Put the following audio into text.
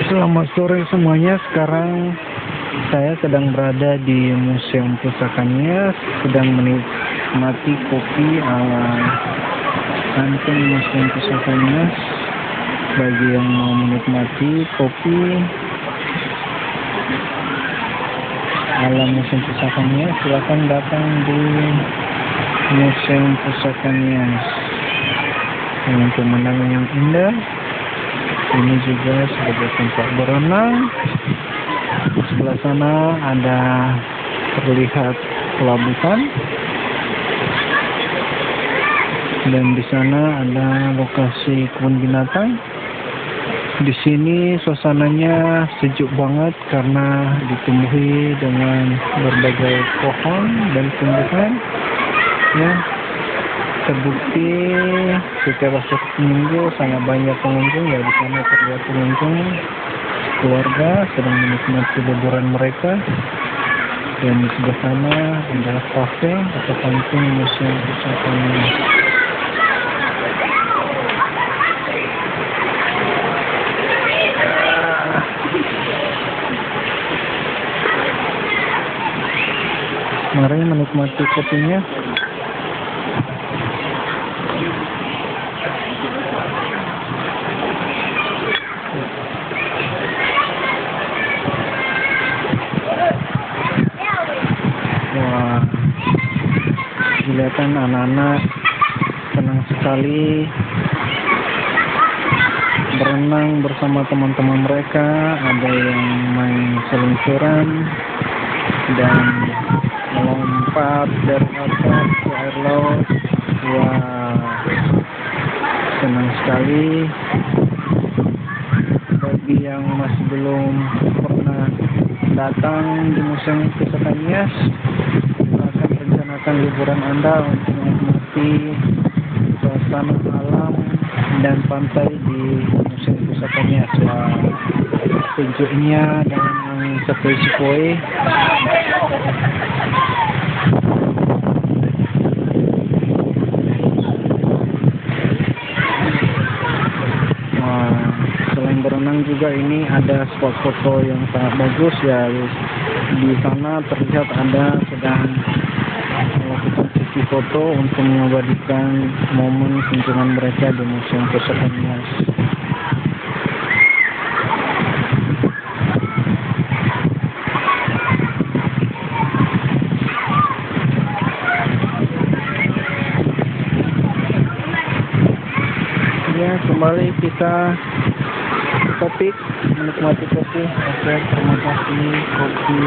Selamat sore semuanya. Sekarang saya sedang berada di Museum Pusaka Nias, sedang menikmati kopi ala kantin Museum Pusaka Nias. Bagi yang mau menikmati kopi ala Museum Pusaka Nias, silakan datang di Museum Pusaka Nias dengan pemandangan yang indah. Ini juga sebagai tempat berenang. Sebelah sana ada terlihat pelabuhan, dan di sana ada lokasi kebun binatang. Di sini suasananya sejuk banget karena ditumbuhi dengan berbagai pohon dan tumbuhan. Ya, terbukti setiap Sabtu Minggu sangat banyak pengunjung. Ya, di sana terlihat pengunjung keluarga sedang menikmati liburan mereka. Dan di sebelah sana adalah kafe atau kantin Museum Pusaka Nias. Mari menikmati kopinya. Wah, kelihatan anak-anak senang sekali berenang bersama teman-teman mereka. Ada yang main seluncuran dan melompat dari atas ke air laut. Wah, senang sekali. Bagi yang masih belum pernah datang di Museum Pusaka Nias, silakan rencanakan liburan Anda untuk menikmati suasana alam dan pantai di Museum Pusaka Nias. Wah, sejuknya dengan angin sepoi-sepoi. Selain berenang juga ini ada spot foto yang sangat bagus ya. Di sana terlihat ada sedang melakukan sesi foto untuk mengabadikan momen kunjungan mereka di Museum Pusaka Nias. Ya, kembali kita topik menikmati kopi. Oke, terima kasih kopi